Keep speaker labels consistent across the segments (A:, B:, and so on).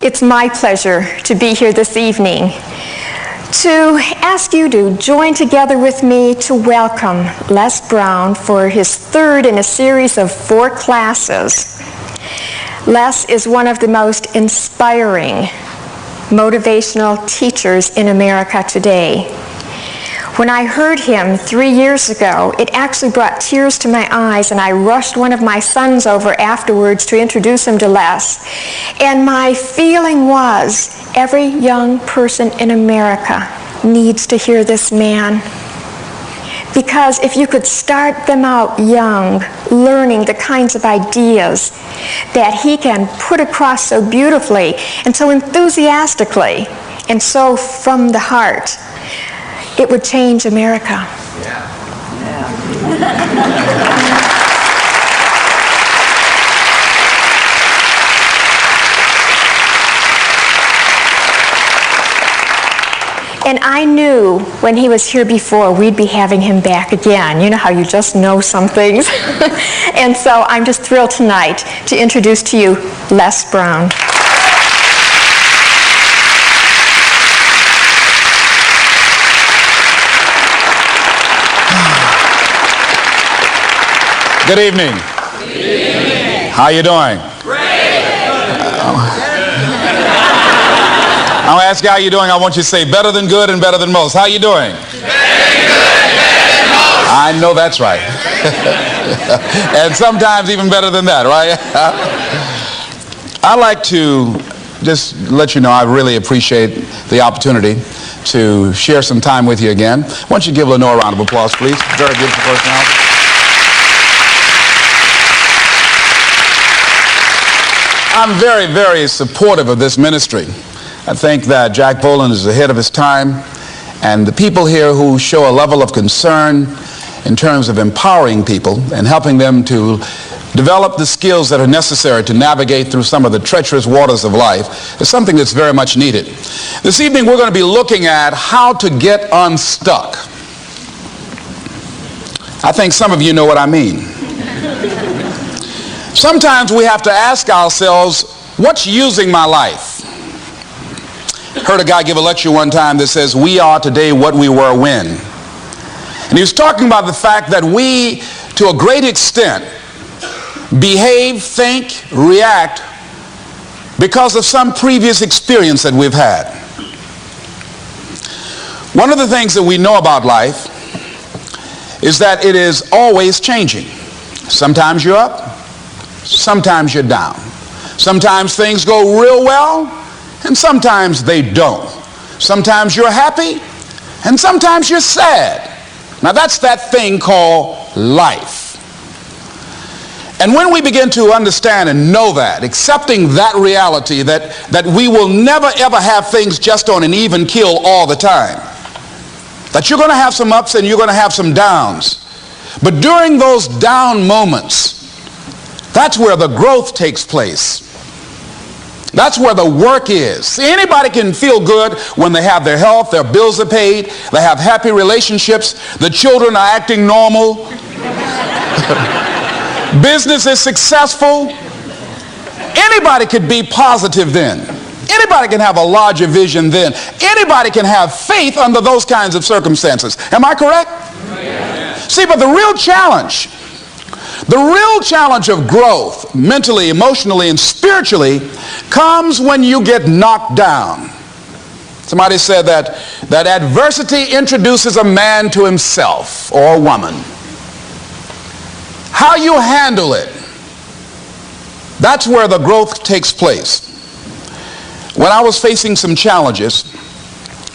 A: It's my pleasure to be here this evening to ask you to join together with me to welcome Les Brown for his third in a series of 4 classes. Les is one of the most inspiring motivational teachers in America today. When I heard him 3 years ago, it actually brought tears to my eyes, and I rushed one of my sons over afterwards to introduce him to Les. And my feeling was, every young person in America needs to hear this man. Because if you could start them out young, learning the kinds of ideas that he can put across so beautifully and so enthusiastically and so from the heart, it would change America. And I knew when he was here before, we'd be having him back again. You know how you just know some things? And so I'm just thrilled tonight to introduce to you Les Brown.
B: Good evening. Good evening. How you doing?
C: Great.
B: I'm going to ask you how you doing. I want you to say better than good and better than most. How you doing?
C: Better than good and better than most.
B: I know that's right. And sometimes even better than that, right? I'd like to just let you know I really appreciate the opportunity to share some time with you again. Why don't you give Lenore a round of applause, please? Very beautiful personality. I'm very, very supportive of this ministry. I think that Jack Boland is ahead of his time, and the people here who show a level of concern in terms of empowering people and helping them to develop the skills that are necessary to navigate through some of the treacherous waters of life is something that's very much needed. This evening we're going to be looking at how to get unstuck. I think some of you know what I mean. Sometimes we have to ask ourselves, what's using my life? Heard a guy give a lecture one time that says, we are today what we were when. And he was talking about the fact that we, to a great extent, behave, think, react because of some previous experience that we've had. One of the things that we know about life is that it is always changing. Sometimes you're up. Sometimes you're down. Sometimes things go real well, and sometimes they don't. Sometimes you're happy, and sometimes you're sad. Now that's that thing called life. And when we begin to understand and know that, accepting that reality that we will never ever have things just on an even keel all the time, that you're going to have some ups and you're going to have some downs, but during those down moments, that's where the growth takes place. That's where the work is. See, anybody can feel good when they have their health, their bills are paid, they have happy relationships, the children are acting normal, business is successful. Anybody could be positive then. Anybody can have a larger vision then. Anybody can have faith under those kinds of circumstances. Am I correct? Yes. See, but the real challenge of growth, mentally, emotionally, and spiritually, comes when you get knocked down. Somebody said that adversity introduces a man to himself or a woman. How you handle it, that's where the growth takes place. When I was facing some challenges,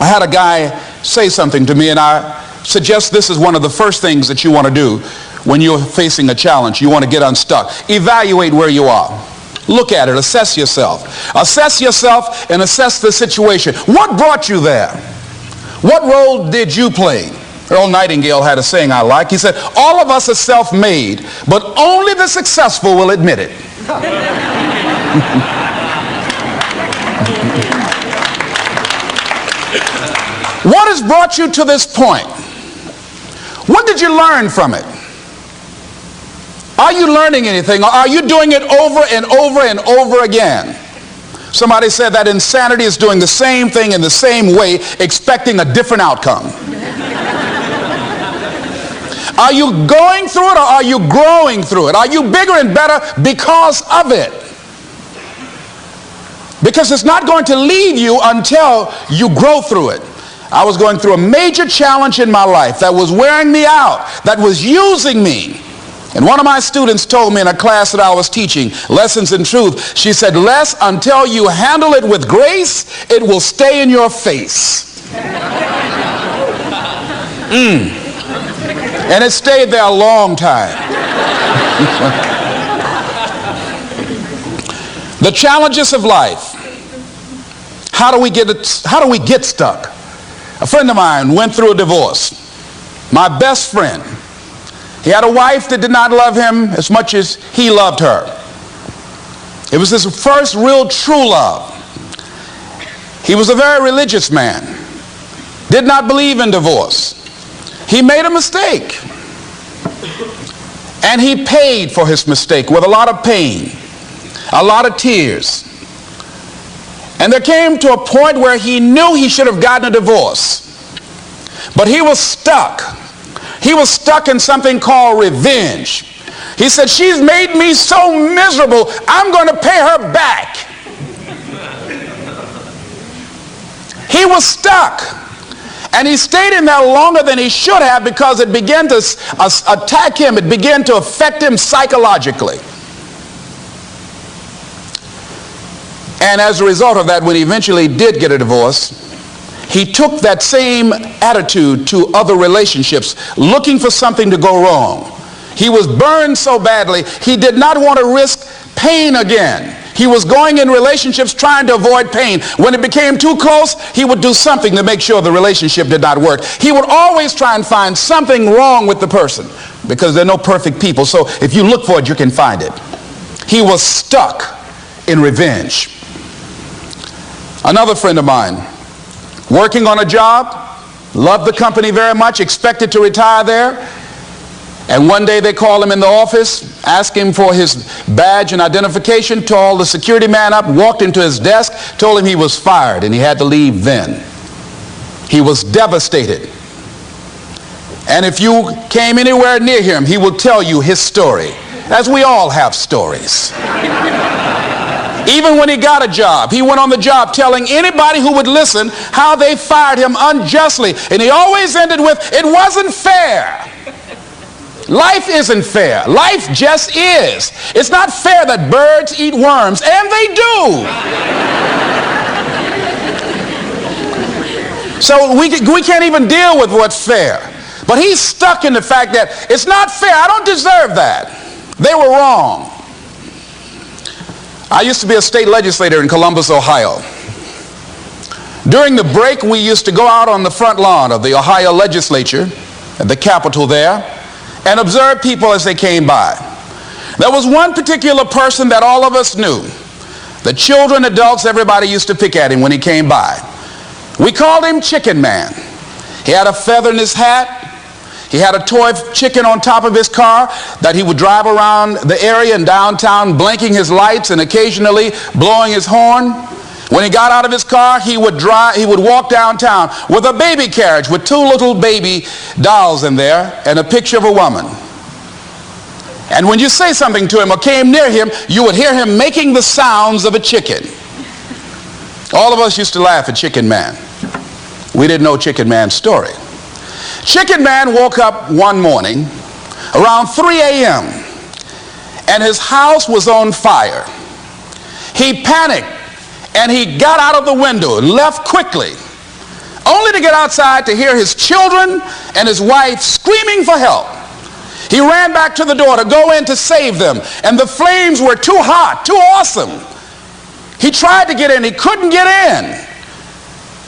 B: I had a guy say something to me, and I suggest this is one of the first things that you want to do when you're facing a challenge. You want to get unstuck. Evaluate where you are. Look at it. Assess yourself. Assess yourself and assess the situation. What brought you there? What role did you play? Earl Nightingale had a saying I like. He said, all of us are self-made, but only the successful will admit it. What has brought you to this point? What did you learn from it? Are you learning anything, or are you doing it over and over and over again? Somebody said that insanity is doing the same thing in the same way, expecting a different outcome. Are you going through it, or are you growing through it? Are you bigger and better because of it? Because it's not going to leave you until you grow through it. I was going through a major challenge in my life that was wearing me out, that was using me. And one of my students told me in a class that I was teaching, Lessons in Truth, she said, Les, until you handle it with grace, it will stay in your face. And it stayed there a long time. The challenges of life. How do we get stuck? A friend of mine went through a divorce. My best friend. He had a wife that did not love him as much as he loved her. It was his first real true love. He was a very religious man. Did not believe in divorce. He made a mistake. And he paid for his mistake with a lot of pain, a lot of tears. And there came to a point where he knew he should have gotten a divorce. But he was stuck. He was stuck in something called revenge. He said, she's made me so miserable, I'm going to pay her back. He was stuck. And he stayed in there longer than he should have because it began to attack him. It began to affect him psychologically. And as a result of that, when he eventually did get a divorce, he took that same attitude to other relationships, looking for something to go wrong. He was burned so badly, he did not want to risk pain again. He was going in relationships trying to avoid pain. When it became too close, he would do something to make sure the relationship did not work. He would always try and find something wrong with the person because there are no perfect people. So if you look for it, you can find it. He was stuck in revenge. Another friend of mine, working on a job, loved the company very much, expected to retire there. And one day they called him in the office, asked him for his badge and identification, called the security man up, walked into his desk, told him he was fired and he had to leave then. He was devastated. And if you came anywhere near him, he will tell you his story, as we all have stories. Even when he got a job, he went on the job telling anybody who would listen how they fired him unjustly. And he always ended with, it wasn't fair. Life isn't fair. Life just is. It's not fair that birds eat worms, and they do. So we can't even deal with what's fair. But he's stuck in the fact that it's not fair. I don't deserve that. They were wrong. I used to be a state legislator in Columbus, Ohio. During the break, we used to go out on the front lawn of the Ohio legislature at the Capitol there and observe people as they came by. There was one particular person that all of us knew. The children, adults, everybody used to pick at him when he came by. We called him Chicken Man. He had a feather in his hat. He had a toy chicken on top of his car that he would drive around the area in downtown, blinking his lights and occasionally blowing his horn. When he got out of his car, he would walk downtown with a baby carriage with two little baby dolls in there and a picture of a woman. And when you say something to him or came near him, you would hear him making the sounds of a chicken. All of us used to laugh at Chicken Man. We didn't know Chicken Man's story. Chicken Man woke up one morning around 3 a.m. and his house was on fire. He panicked and he got out of the window and left quickly, only to get outside to hear his children and his wife screaming for help. He ran back to the door to go in to save them, and the flames were too hot, too awesome. He tried to get in. He couldn't get in.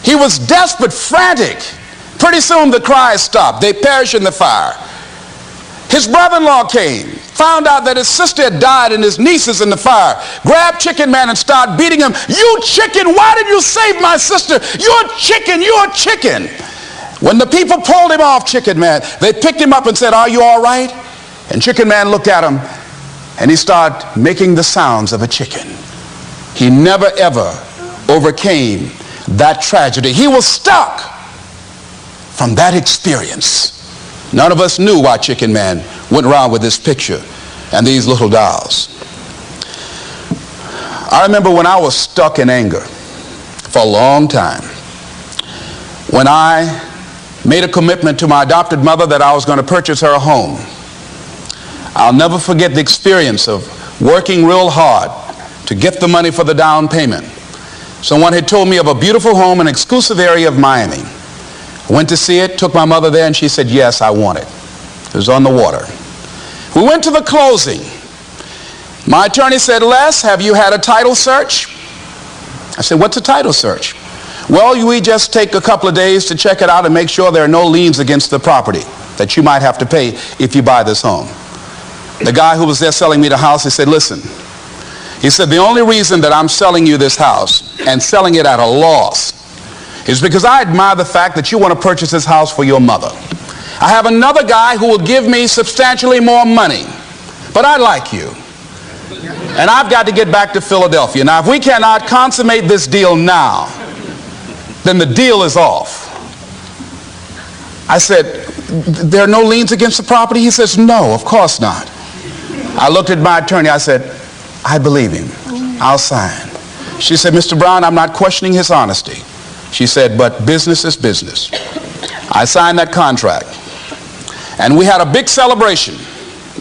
B: He was desperate, frantic. Pretty soon the cries stopped. They perished in the fire. His brother-in-law came, found out that his sister had died and his niece is in the fire, grabbed Chicken Man and started beating him. You chicken, why did you save my sister? You're chicken, you're chicken. When the people pulled him off Chicken Man, they picked him up and said, are you all right? And Chicken Man looked at him and he started making the sounds of a chicken. he never ever overcame that tragedy. He was stuck from that experience. None of us knew why Chicken Man went around with this picture and these little dolls. I remember when I was stuck in anger for a long time, when I made a commitment to my adopted mother that I was going to purchase her a home. I'll never forget the experience of working real hard to get the money for the down payment. Someone had told me of a beautiful home in an exclusive area of Miami. I went to see it, took my mother there, and she said, yes, I want it. It was on the water. We went to the closing. My attorney said, Les, have you had a title search? I said, what's a title search? Well, we just take a couple of days to check it out and make sure there are no liens against the property that you might have to pay if you buy this home. The guy who was there selling me the house, he said, listen, he said, the only reason that I'm selling you this house and selling it at a loss is because I admire the fact that you want to purchase this house for your mother. I have another guy who will give me substantially more money, but I like you. And I've got to get back to Philadelphia. Now, if we cannot consummate this deal now, then the deal is off. I said, there are no liens against the property? He says, no, of course not. I looked at my attorney. I said, I believe him. I'll sign. She said, Mr. Brown, I'm not questioning his honesty. She said, but business is business. I signed that contract. And we had a big celebration.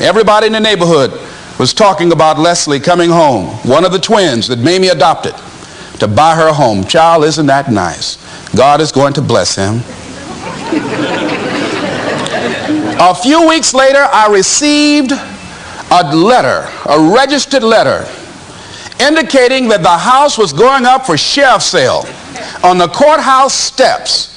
B: Everybody in the neighborhood was talking about Leslie coming home, one of the twins that Mamie adopted, to buy her a home. Child, isn't that nice? God is going to bless him. A few weeks later, I received a letter, a registered letter, indicating that the house was going up for sheriff's sale on the courthouse steps.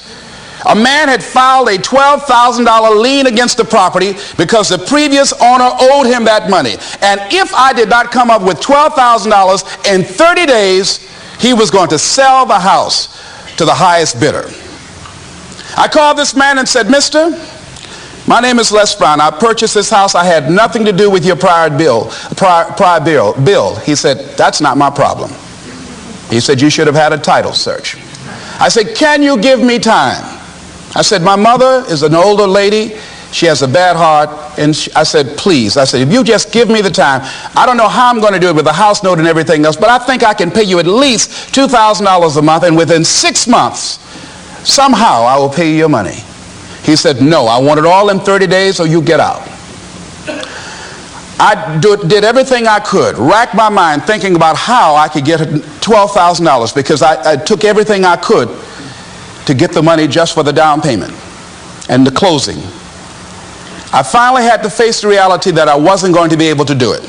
B: A man had filed a $12,000 lien against the property because the previous owner owed him that money. And if I did not come up with $12,000 in 30 days, he was going to sell the house to the highest bidder. I called this man and said, Mister, my name is Les Brown. I purchased this house. I had nothing to do with your prior bill. He said, that's not my problem. He said, you should have had a title search. I said, can you give me time? I said, my mother is an older lady. She has a bad heart. And I said, please. I said, if you just give me the time, I don't know how I'm going to do it with the house note and everything else, but I think I can pay you at least $2,000 a month, and within 6 months, somehow I will pay you your money. He said, no, I want it all in 30 days or you get out. I did everything I could, racked my mind thinking about how I could get $12,000 because I took everything I could to get the money just for the down payment and the closing. I finally had to face the reality that I wasn't going to be able to do it.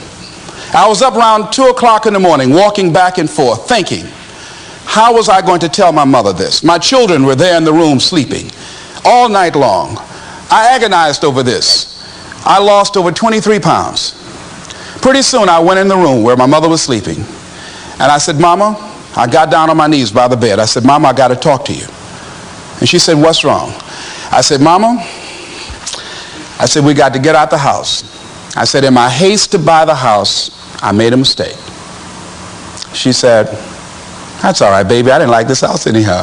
B: I was up around 2 o'clock in the morning walking back and forth thinking, how was I going to tell my mother this? My children were there in the room sleeping all night long. I agonized over this. I lost over 23 pounds. Pretty soon I went in the room where my mother was sleeping and I said, Mama, I got down on my knees by the bed. I said, Mama, I got to talk to you. And she said, what's wrong? I said, Mama, I said, we got to get out the house. I said, in my haste to buy the house, I made a mistake. She said, that's all right, baby. I didn't like this house anyhow.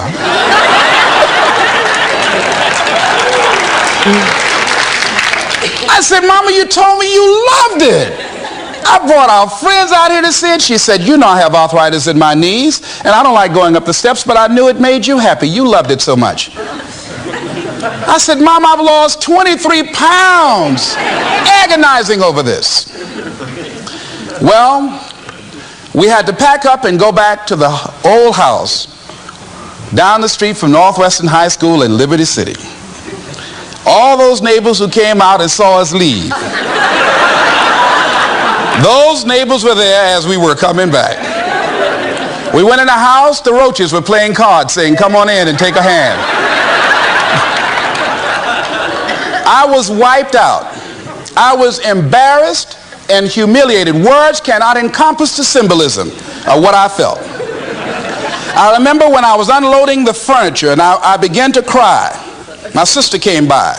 B: I said, Mama, you told me you loved it. I brought our friends out here to see it. She said, you know I have arthritis in my knees, and I don't like going up the steps, but I knew it made you happy. You loved it so much. I said, Mom, I've lost 23 pounds agonizing over this. Well, we had to pack up and go back to the old house down the street from Northwestern High School in Liberty City. All those neighbors who came out and saw us leave, those neighbors were there as we were coming back. We went in the house, the roaches were playing cards saying, come on in and take a hand. I was wiped out. I was embarrassed and humiliated. Words cannot encompass the symbolism of what I felt. I remember when I was unloading the furniture and I began to cry. My sister came by.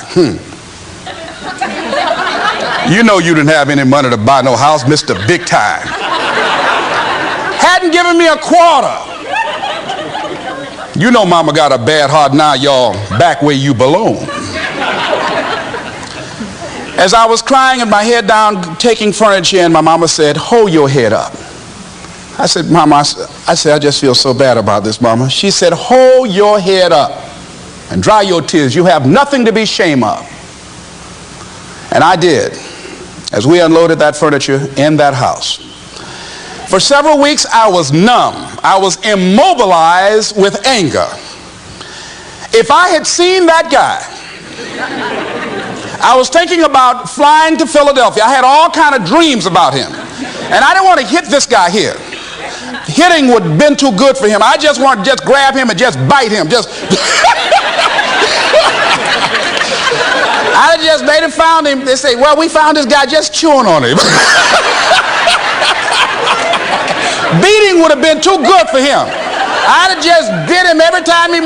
B: You know you didn't have any money to buy no house, Mr. Big Time. hadn't given me a quarter. You know mama got a bad heart. Now y'all back where you belong. As I was crying and my head down, taking furniture in, my mama said, hold your head up. I said, Mama, I just feel so bad about this, Mama. She said, hold your head up and dry your tears. You have nothing to be ashamed of. And I did, as we unloaded that furniture in that house. For several weeks, I was numb. I was immobilized with anger. If I had seen that guy, I was thinking about flying to Philadelphia. I had all kind of dreams about him. And I didn't want to hit this guy here. Hitting would have been too good for him. I just wanted to just grab him and just bite him. I just made him found him. They say, well, we found this guy just chewing on him. Beating would have been too good for him. I'd have just bit him every time he...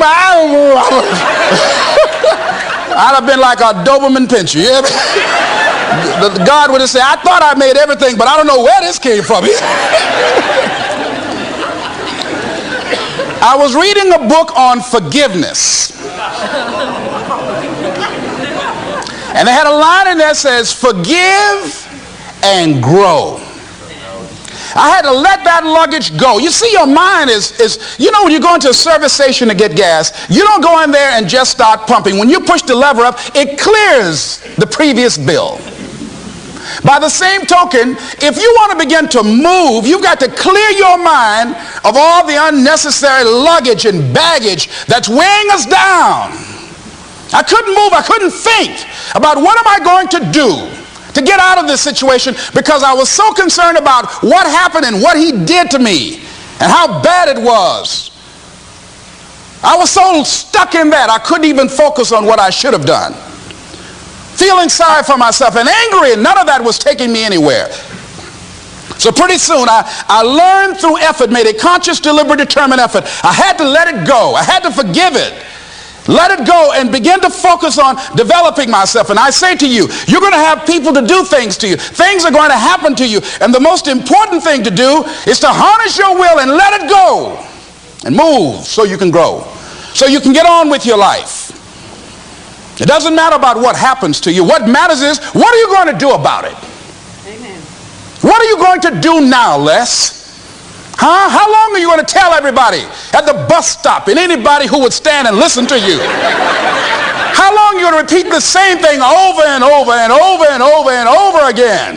B: I'd have been like a Doberman pincher. Yeah? God would have said, I thought I made everything, but I don't know where this came from. I was reading a book on forgiveness. And they had a line in there that says, forgive and grow. I had to let that luggage go. You see, your mind is you know, when you go into a service station to get gas, you don't go in there and just start pumping. When you push the lever up, it clears the previous bill. By the same token, if you want to begin to move, you've got to clear your mind of all the unnecessary luggage and baggage that's weighing us down. I couldn't move. I couldn't think about what am I going to do to get out of this situation, because I was so concerned about what happened and what he did to me and how bad it was. I was so stuck in that I couldn't even focus on what I should have done. Feeling sorry for myself and angry, and none of that was taking me anywhere. So pretty soon I learned through effort, made a conscious, deliberate, determined effort. I had to let it go. I had to forgive it. Let it go and begin to focus on developing myself. And I say to you, you're going to have people to do things to you. Things are going to happen to you. And the most important thing to do is to harness your will and let it go and move so you can grow, so you can get on with your life. It doesn't matter about what happens to you. What matters is, what are you going to do about it? Amen. What are you going to do now, Les? Huh? How long are you going to tell everybody at the bus stop and anybody who would stand and listen to you? How long are you going to repeat the same thing over and over and over and over and over again?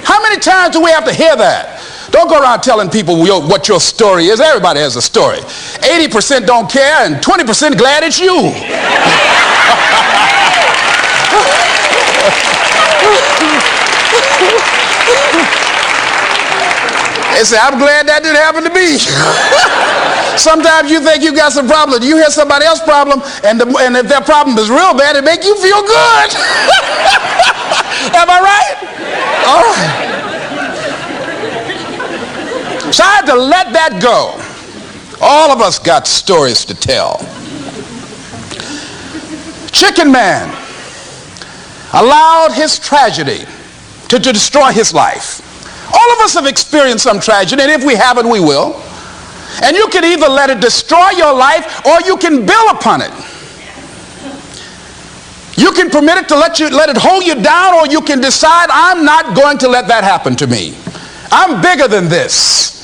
B: How many times do we have to hear that? Don't go around telling people what your story is. Everybody has a story. 80% don't care and 20% glad it's you. They say, I'm glad that didn't happen to me. Sometimes you think you got some problem. You hear somebody else's problem, and if their problem is real bad, it make you feel good. Am I right? All right. So I had to let that go. All of us got stories to tell. Chicken Man allowed his tragedy to destroy his life. All of us have experienced some tragedy, and if we haven't, we will. And you can either let it destroy your life, or you can build upon it. You can permit it to let it hold you down, or you can decide, I'm not going to let that happen to me. I'm bigger than this.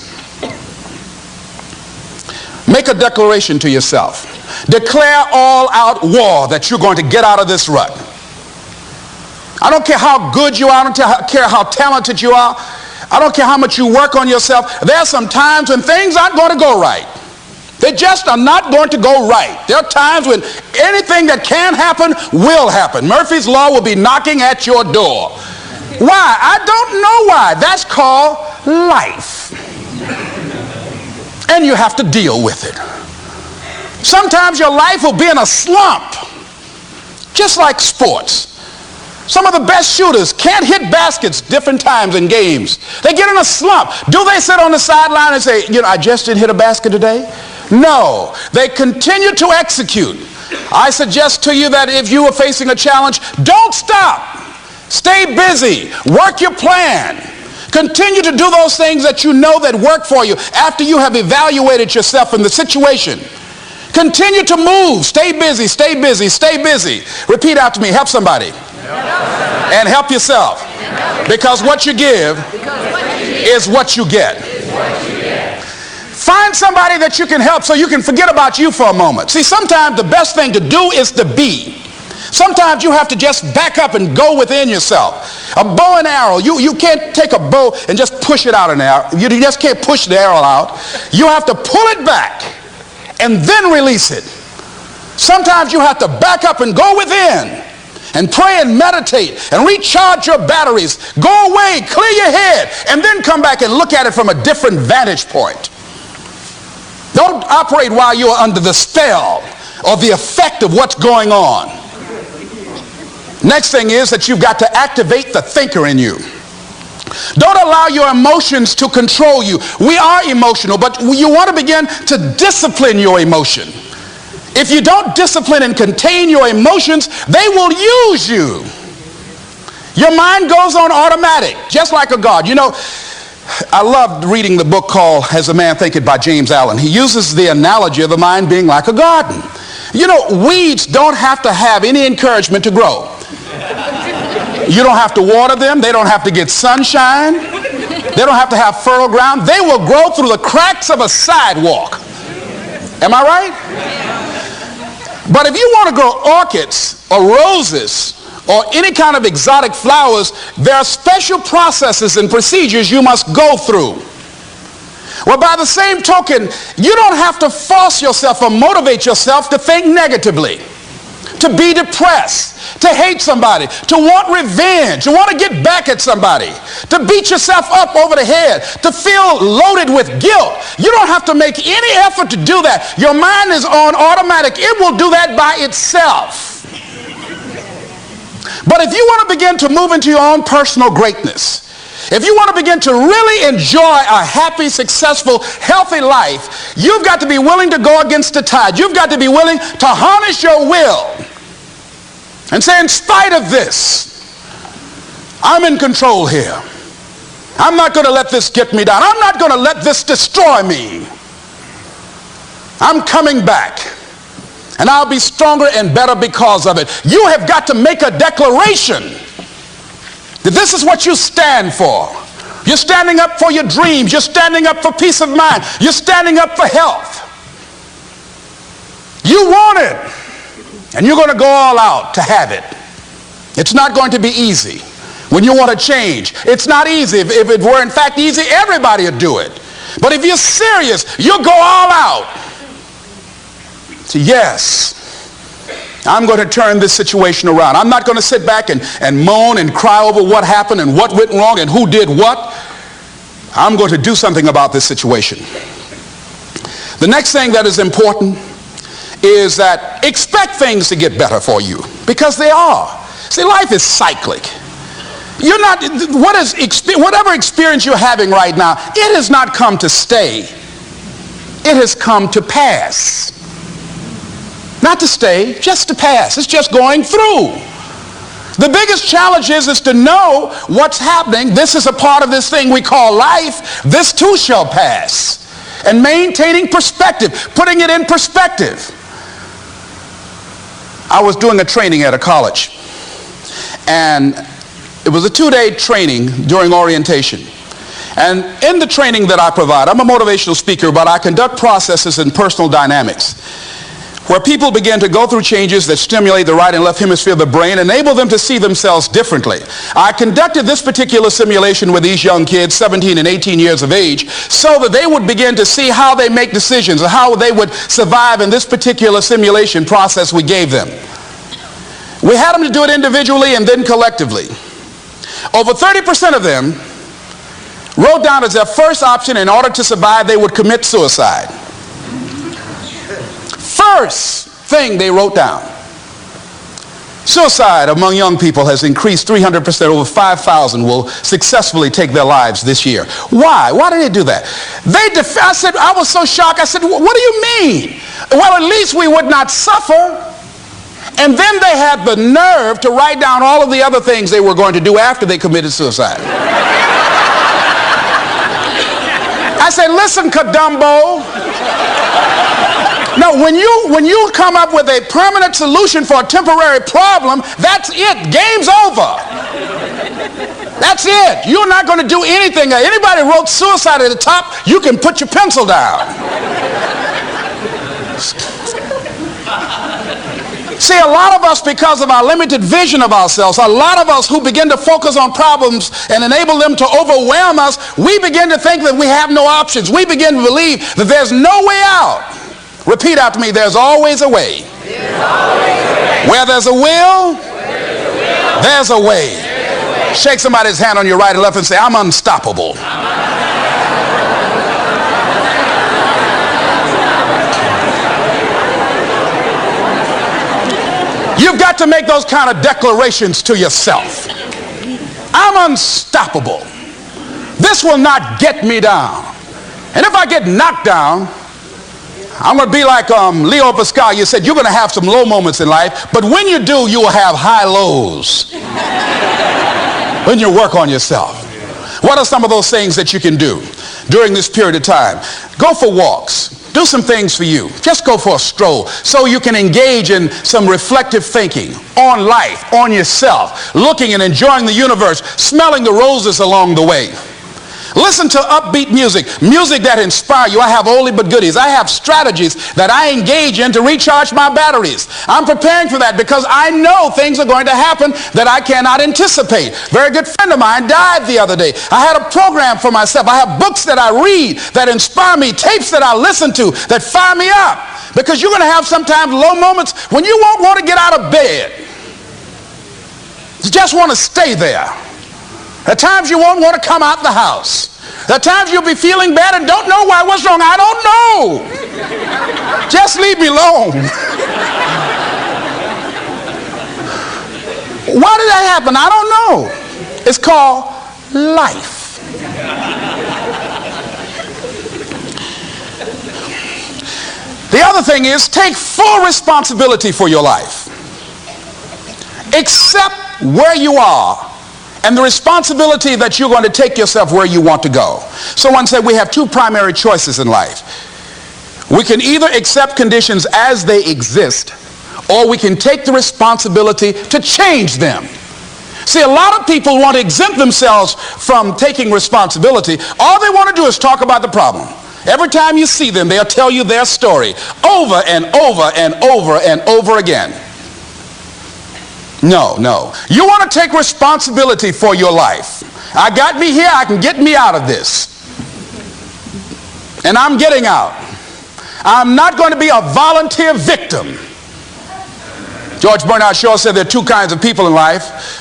B: Make a declaration to yourself. Declare all-out war that you're going to get out of this rut. I don't care how good you are. I don't care how talented you are. I don't care how much you work on yourself. There are some times when things aren't going to go right. They just are not going to go right. There are times when anything that can happen will happen. Murphy's Law will be knocking at your door. Why? I don't know why. That's called life. And you have to deal with it. Sometimes your life will be in a slump, just like sports. Some of the best shooters can't hit baskets different times in games. They get in a slump. Do they sit on the sideline and say, I just didn't hit a basket today? No. They continue to execute. I suggest to you that if you are facing a challenge, don't stop. Stay busy. Work your plan. Continue to do those things that you know that work for you after you have evaluated yourself in the situation. Continue to move. Stay busy, stay busy, stay busy. Repeat after me. Help somebody. And help yourself. Because what you give is what you get. Find somebody that you can help so you can forget about you for a moment. See, sometimes the best thing to do is to be. Sometimes you have to just back up and go within yourself. A bow and arrow, you can't take a bow and just push it out an arrow. You just can't push the arrow out. You have to pull it back and then release it. Sometimes you have to back up and go within and pray and meditate and recharge your batteries. Go away, clear your head, and then come back and look at it from a different vantage point. Don't operate while you're under the spell or the effect of what's going on. Next thing is that you've got to activate the thinker in you. Don't allow your emotions to control you. We are emotional, but you want to begin to discipline your emotion. If you don't discipline and contain your emotions, they will use you. Your mind goes on automatic, just like a guard. You know, I loved reading the book called As a Man Thinketh by James Allen. He uses the analogy of the mind being like a garden. You know, weeds don't have to have any encouragement to grow. You don't have to water them. They don't have to get sunshine. They don't have to have fertile ground. They will grow through the cracks of a sidewalk. Am I right? But if you want to grow orchids or roses or any kind of exotic flowers, there are special processes and procedures you must go through. Well, by the same token, you don't have to force yourself or motivate yourself to think negatively, to be depressed, to hate somebody, to want revenge, to want to get back at somebody, to beat yourself up over the head, to feel loaded with guilt. You don't have to make any effort to do that. Your mind is on automatic. It will do that by itself. But if you want to begin to move into your own personal greatness, if you want to begin to really enjoy a happy, successful, healthy life, you've got to be willing to go against the tide. You've got to be willing to harness your will and say, in spite of this, I'm in control here. I'm not going to let this get me down. I'm not going to let this destroy me. I'm coming back. And I'll be stronger and better because of it. You have got to make a declaration that this is what you stand for. You're standing up for your dreams. You're standing up for peace of mind. You're standing up for health. You want it. And you're going to go all out to have it. It's not going to be easy. When you want to change, it's not easy. If it were in fact easy, everybody would do it. But if you're serious, you'll go all out. So yes, I'm going to turn this situation around. I'm not going to sit back and moan and cry over what happened and what went wrong and who did what. I'm going to do something about this situation. The next thing that is important is that expect things to get better for you, because they are. See, life is cyclic. You're not, whatever experience you're having right now, it has not come to stay. It has come to pass. Not to stay, just to pass. It's just going through. The biggest challenge is to know what's happening. This is a part of this thing we call life. This too shall pass. And maintaining perspective, putting it in perspective. I was doing a training at a college, and it was a 2-day training during orientation. And in the training that I provide, I'm a motivational speaker, but I conduct processes in personal dynamics, where people begin to go through changes that stimulate the right and left hemisphere of the brain, enable them to see themselves differently. I conducted this particular simulation with these young kids, 17 and 18 years of age, so that they would begin to see how they make decisions and how they would survive in this particular simulation process we gave them. We had them to do it individually and then collectively. Over 30% of them wrote down as their first option, in order to survive, they would commit suicide. First thing they wrote down. Suicide among young people has increased 300%. Over 5,000 will successfully take their lives this year. Why? Why did they do that? I was so shocked. I said, what do you mean? Well, at least we would not suffer. And then they had the nerve to write down all of the other things they were going to do after they committed suicide. I said, listen, Kadumbo. No, when you come up with a permanent solution for a temporary problem, that's it. Game's over. That's it. You're not going to do anything. Anybody wrote suicide at the top, you can put your pencil down. See, a lot of us, because of our limited vision of ourselves, a lot of us who begin to focus on problems and enable them to overwhelm us, we begin to think that we have no options. We begin to believe that there's no way out. Repeat after me, there's always a way. Where there's a will, there's a way. Shake somebody's hand on your right and left and say, I'm unstoppable. You've got to make those kind of declarations to yourself. I'm unstoppable. This will not get me down. And if I get knocked down, I'm going to be like Leo Pascal. You said you're going to have some low moments in life, but when you do, you will have high lows when you work on yourself. What are some of those things that you can do during this period of time? Go for walks. Do some things for you. Just go for a stroll so you can engage in some reflective thinking on life, on yourself, looking and enjoying the universe, smelling the roses along the way. Listen to upbeat music, music that inspires you. I have oldie but goodies. I have strategies that I engage in to recharge my batteries. I'm preparing for that because I know things are going to happen that I cannot anticipate. A very good friend of mine died the other day. I had a program for myself. I have books that I read that inspire me, tapes that I listen to that fire me up. Because you're going to have sometimes low moments when you won't want to get out of bed. You just want to stay there. At times you won't want to come out the house. At times you'll be feeling bad and don't know why. What's wrong? I don't know. Just leave me alone. Why did that happen? I don't know. It's called life. The other thing is take full responsibility for your life. Accept where you are and the responsibility that you're going to take yourself where you want to go. Someone said we have two primary choices in life. We can either accept conditions as they exist, or we can take the responsibility to change them. See, a lot of people want to exempt themselves from taking responsibility. All they want to do is talk about the problem. Every time you see them, they'll tell you their story over and over and over and over again. No. You want to take responsibility for your life. I got me here, I can get me out of this. And I'm getting out. I'm not going to be a volunteer victim. George Bernard Shaw said there are two kinds of people in life.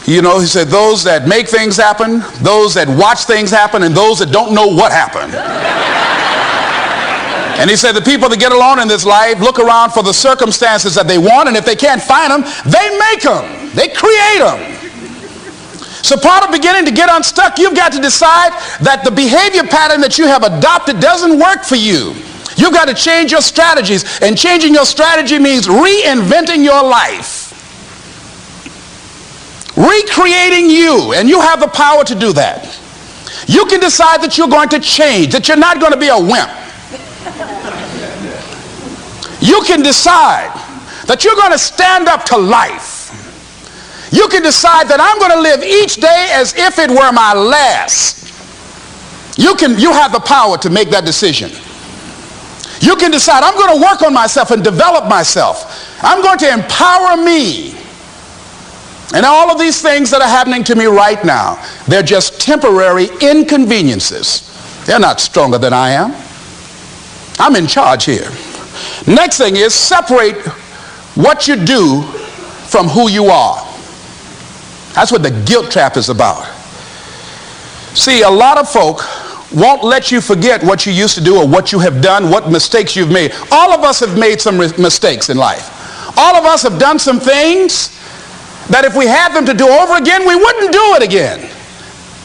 B: You know, he said those that make things happen, those that watch things happen, and those that don't know what happened. And he said the people that get along in this life look around for the circumstances that they want, and if they can't find them, they make them. They create them. So part of beginning to get unstuck, you've got to decide that the behavior pattern that you have adopted doesn't work for you. You've got to change your strategies, and changing your strategy means reinventing your life. Recreating you, and you have the power to do that. You can decide that you're going to change, that you're not going to be a wimp. You can decide that you're going to stand up to life. You can decide that I'm going to live each day as if it were my last. You have the power to make that decision. You can decide I'm going to work on myself and develop myself. I'm going to empower me. And all of these things that are happening to me right now, they're just temporary inconveniences. They're not stronger than I am. I'm in charge here. Next thing is separate what you do from who you are. That's what the guilt trap is about. See, a lot of folk won't let you forget what you used to do or what you have done, what mistakes you've made. All of us have made some mistakes in life. All of us have done some things that if we had them to do over again, we wouldn't do it again.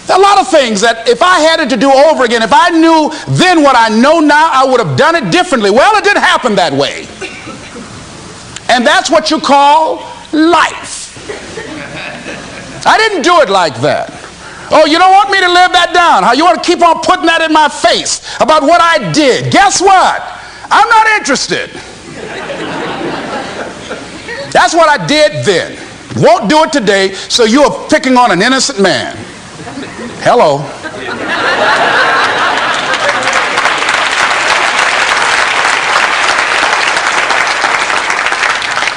B: There are a lot of things that if I had it to do over again, if I knew then what I know now, I would have done it differently. Well, it didn't happen that way. And that's what you call life. I didn't do it like that. Oh, you don't want me to live that down? How you want to keep on putting that in my face about what I did? Guess what? I'm not interested. That's what I did then. Won't do it today, so you are picking on an innocent man. Hello.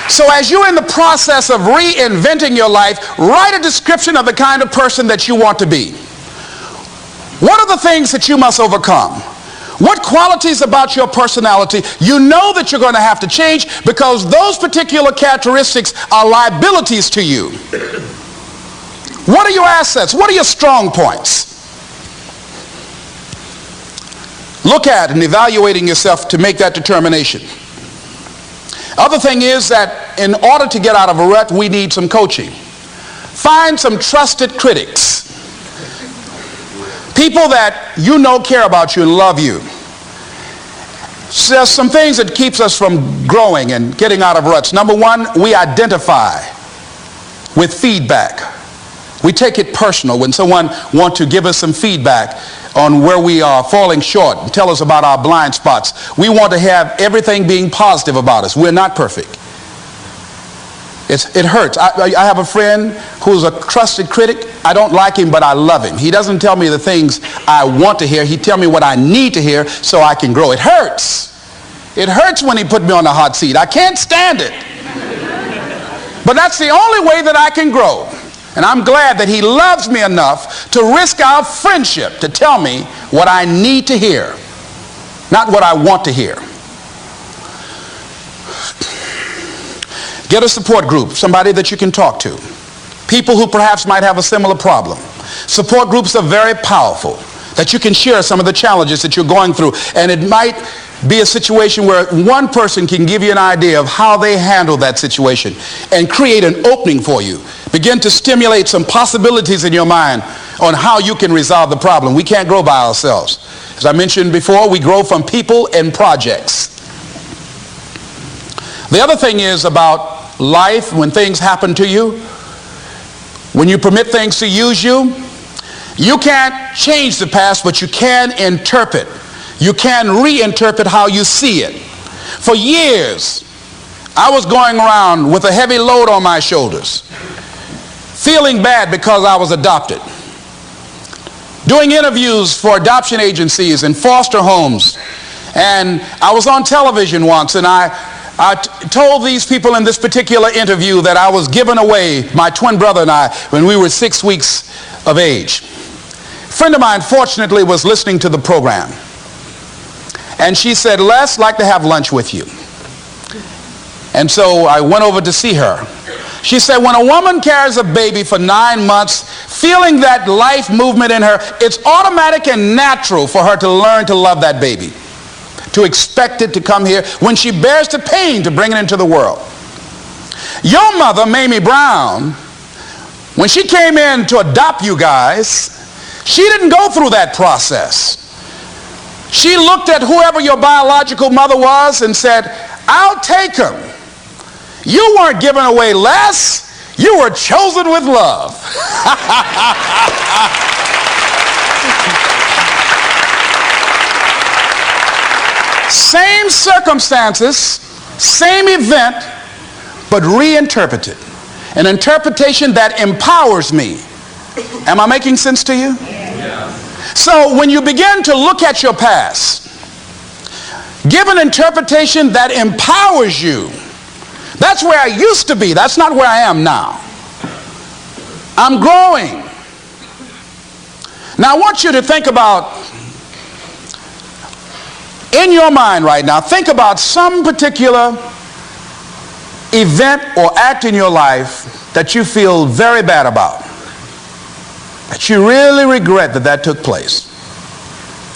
B: So as you're in the process of reinventing your life, write a description of the kind of person that you want to be. What are the things that you must overcome? What qualities about your personality you know that you're going to have to change because those particular characteristics are liabilities to you? What are your assets? What are your strong points? Look at and evaluating yourself to make that determination. Other thing is that in order to get out of a rut, we need some coaching. Find some trusted critics. People that you know care about you and love you. So there's some things that keeps us from growing and getting out of ruts. Number one, we identify with feedback. We take it personal when someone wants to give us some feedback on where we are falling short and tell us about our blind spots. We want to have everything being positive about us. We're not perfect. It hurts. I have a friend who's a trusted critic. I don't like him, but I love him. He doesn't tell me the things I want to hear. He tells me what I need to hear so I can grow. It hurts. It hurts when he put me on the hot seat. I can't stand it. But that's the only way that I can grow. And I'm glad that he loves me enough to risk our friendship to tell me what I need to hear, not what I want to hear. Get a support group, somebody that you can talk to. People who perhaps might have a similar problem. Support groups are very powerful, that you can share some of the challenges that you're going through. And it might be a situation where one person can give you an idea of how they handle that situation and create an opening for you. Begin to stimulate some possibilities in your mind on how you can resolve the problem. We can't grow by ourselves. As I mentioned before, we grow from people and projects. The other thing is about life, when things happen to you, when you permit things to use you, you can't change the past, but you can interpret. You can reinterpret how you see it. For years, I was going around with a heavy load on my shoulders, feeling bad because I was adopted, doing interviews for adoption agencies and foster homes. And I was on television once, and I told these people in this particular interview that I was giving away my twin brother and I when we were 6 weeks of age. A friend of mine, fortunately, was listening to the program. And she said, Les, I'd like to have lunch with you. And so I went over to see her. She said, when a woman carries a baby for 9 months, feeling that life movement in her, it's automatic and natural for her to learn to love that baby, to expect it to come here when she bears the pain to bring it into the world. Your mother, Mamie Brown, when she came in to adopt you guys, she didn't go through that process. She looked at whoever your biological mother was and said, I'll take him. You weren't given away less. You were chosen with love. Same circumstances, same event, but reinterpreted. An interpretation that empowers me. Am I making sense to you? Yeah. So when you begin to look at your past, give an interpretation that empowers you. That's where I used to be. That's not where I am now. I'm growing. Now I want you to think about, in your mind right now, think about some particular event or act in your life that you feel very bad about, that you really regret that took place.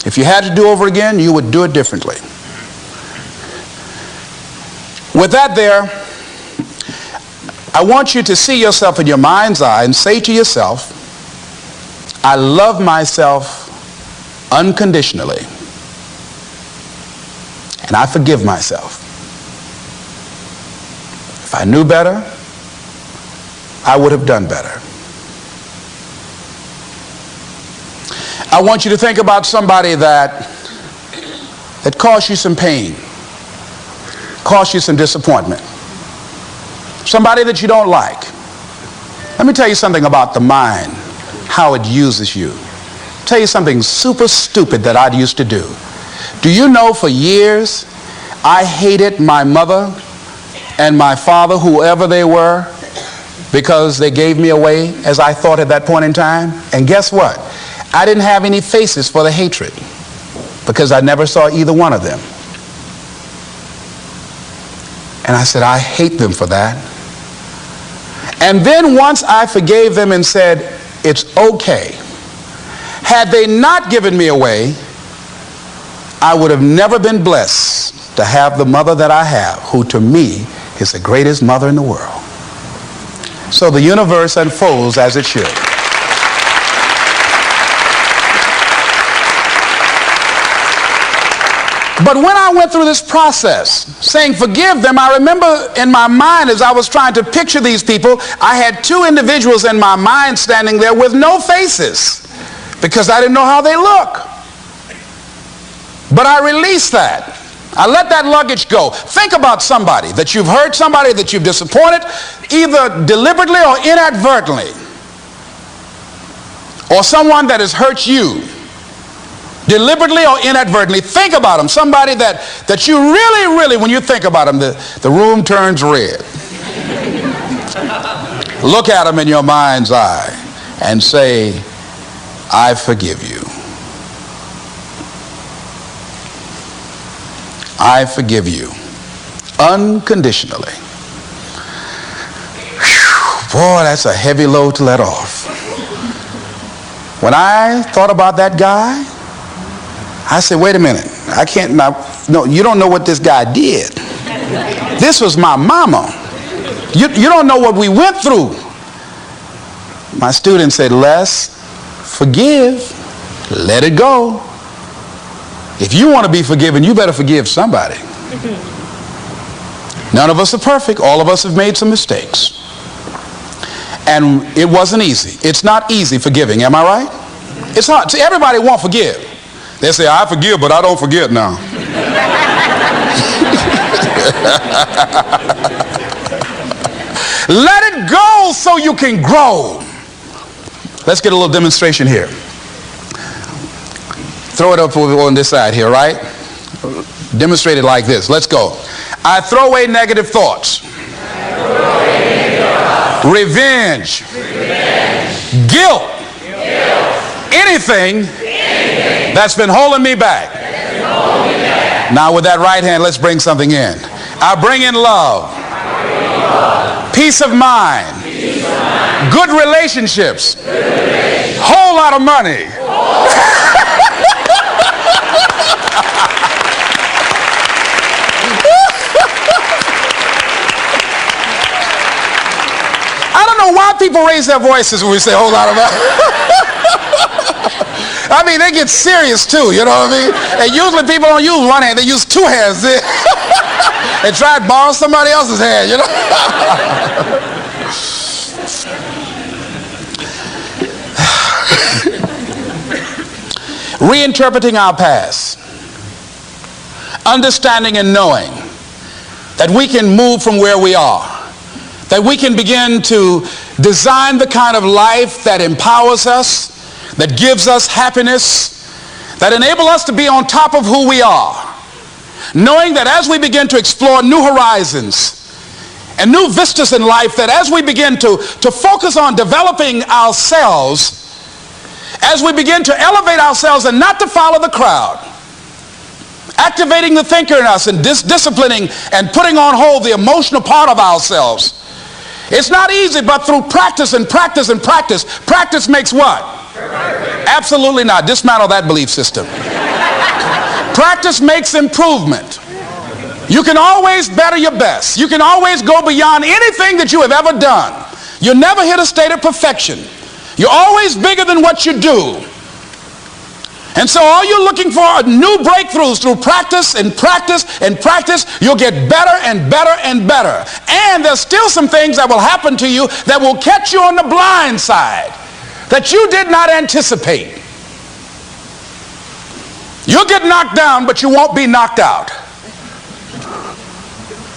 B: If you had to do over again, you would do it differently. With that there, I want you to see yourself in your mind's eye and say to yourself, I love myself unconditionally, and I forgive myself. If I knew better, I would have done better. I want you to think about somebody that caused you some pain, caused you some disappointment, somebody that you don't like. Let me tell you something about the mind, how it uses you. Tell you something super stupid that I used to do. Do you know for years I hated my mother and my father, whoever they were, because they gave me away as I thought at that point in time? And guess what? I didn't have any faces for the hatred because I never saw either one of them. And I said, I hate them for that. And then once I forgave them and said, it's okay. Had they not given me away, I would have never been blessed to have the mother that I have, who to me is the greatest mother in the world. So the universe unfolds as it should. But when I went through this process, saying forgive them, I remember in my mind as I was trying to picture these people, I had two individuals in my mind standing there with no faces because I didn't know how they look. But I released that. I let that luggage go. Think about somebody that you've hurt, somebody that you've disappointed, either deliberately or inadvertently, or someone that has hurt you deliberately or inadvertently. Think about them. Somebody that you really, when you think about them, the room turns red. Look at them in your mind's eye and say, I forgive you. I forgive you unconditionally. Whew, boy, that's a heavy load to let off. When I thought about that guy, I said, wait a minute, I can't, no, you don't know what this guy did. This was my mama. You don't know what we went through. My student said, Les, forgive, let it go. If you want to be forgiven, you better forgive somebody. None of us are perfect. All of us have made some mistakes. And it wasn't easy. It's not easy forgiving, am I right? It's hard. See, everybody won't forgive. They say, I forgive, but I don't forget now. Let it go so you can grow. Let's get a little demonstration here. Throw it up on this side here, right? Demonstrate it like this. Let's go. I throw away negative thoughts. Revenge. Guilt. Anything that's been holding me back. Now with that right hand, let's bring something in. I bring in love. Peace of mind. Good relationships. Whole lot of money. I don't know why people raise their voices when we say whole lot of money. I mean, they get serious too, you know what I mean? And usually people don't use one hand, they use two hands. And try to borrow somebody else's hand, you know? Reinterpreting our past. Understanding and knowing that we can move from where we are. That we can begin to design the kind of life that empowers us, that gives us happiness, that enable us to be on top of who we are. Knowing that as we begin to explore new horizons and new vistas in life, that as we begin to focus on developing ourselves, as we begin to elevate ourselves and not to follow the crowd, activating the thinker in us and disciplining and putting on hold the emotional part of ourselves. It's not easy, but through practice and practice and practice, practice makes what? Absolutely not. Dismantle that belief system. Practice makes improvement. You can always better your best. You can always go beyond anything that you have ever done. You never hit a state of perfection. You're always bigger than what you do. And so all you're looking for are new breakthroughs through practice and practice and practice. You'll get better and better and better. And there's still some things that will happen to you that will catch you on the blind side that you did not anticipate. You'll get knocked down, but you won't be knocked out.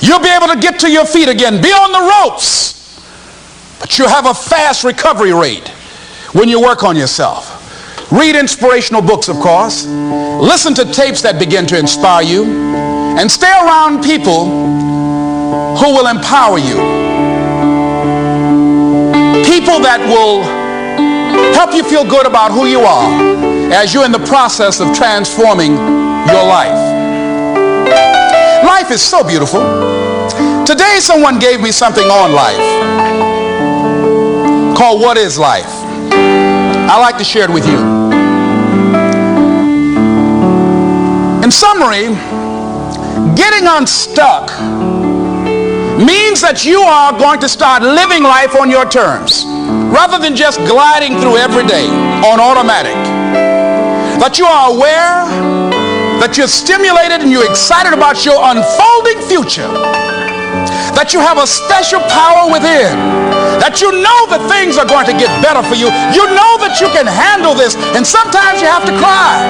B: You'll be able to get to your feet again, be on the ropes, but you'll have a fast recovery rate when you work on yourself. Read inspirational books, of course. Listen to tapes that begin to inspire you, and stay around people who will empower you. People that will help you feel good about who you are as you're in the process of transforming your life. Life is so beautiful. Today someone gave me something on life called What is Life? I'd like to share it with you. In summary, getting unstuck means that you are going to start living life on your terms rather than just gliding through every day on automatic. That you are aware, that you're stimulated and you're excited about your unfolding future. That you have a special power within. That you know that things are going to get better for you. You know that you can handle this, and sometimes you have to cry.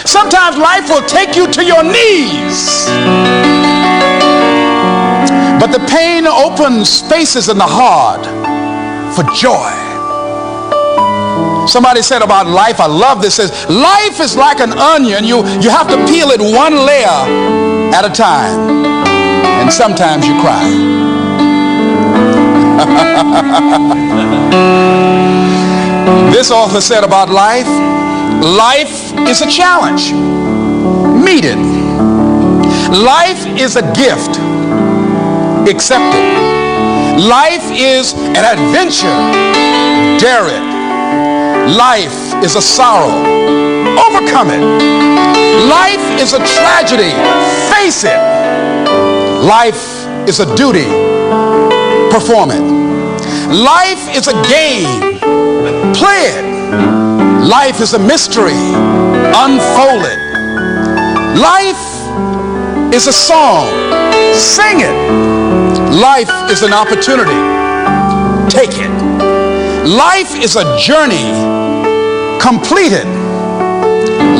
B: Sometimes life will take you to your knees. But the pain opens spaces in the heart for joy. Somebody said about life, I love this, says life is like an onion. You have to peel it one layer at a time. And sometimes you cry. This author said about life, life is a challenge. Meet it. Life is a gift. Accept it. Life is an adventure. Dare it. Life is a sorrow. Overcome it. Life is a tragedy. Face it. Life is a duty. Perform it. Life is a game. Play it. Life is a mystery. Unfold it. Life is a song. Sing it. Life is an opportunity. Take it. Life is a journey. Complete it.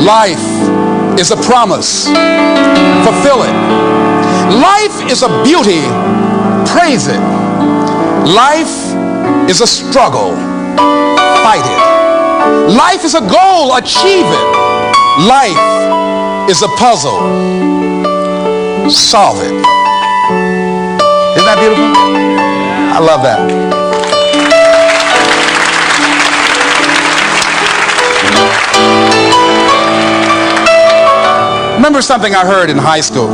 B: Life is a promise. Fulfill it. Life is a beauty. Praise it. Life is a struggle. Fight it. Life is a goal. Achieve it. Life is a puzzle. Solve it. Isn't that beautiful? I love that. Remember something I heard in high school.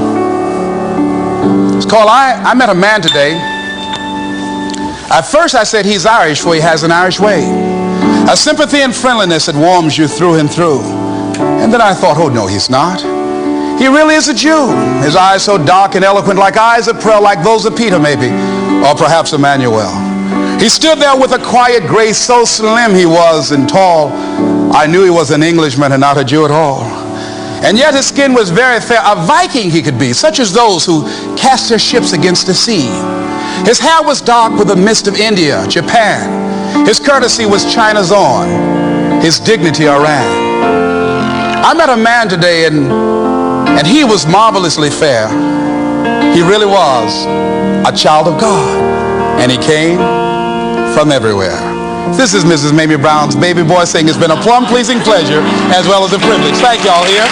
B: It's called, I met a man today. At first I said he's Irish, for he has an Irish way. A sympathy and friendliness that warms you through and through. And then I thought, oh no, he's not. He really is a Jew. His eyes so dark and eloquent, like eyes of pearl, like those of Peter maybe, or perhaps Emmanuel. He stood there with a quiet grace, so slim he was and tall. I knew he was an Englishman and not a Jew at all. And yet his skin was very fair. A Viking he could be, such as those who cast their ships against the sea. His hair was dark with the mist of India, Japan. His courtesy was China's own. His dignity Iran. I met a man today and he was marvelously fair. He really was a child of God. And he came from everywhere. This is Mrs. Mamie Brown's baby boy saying it's been a plum-pleasing pleasure as well as a privilege. Thank y'all here.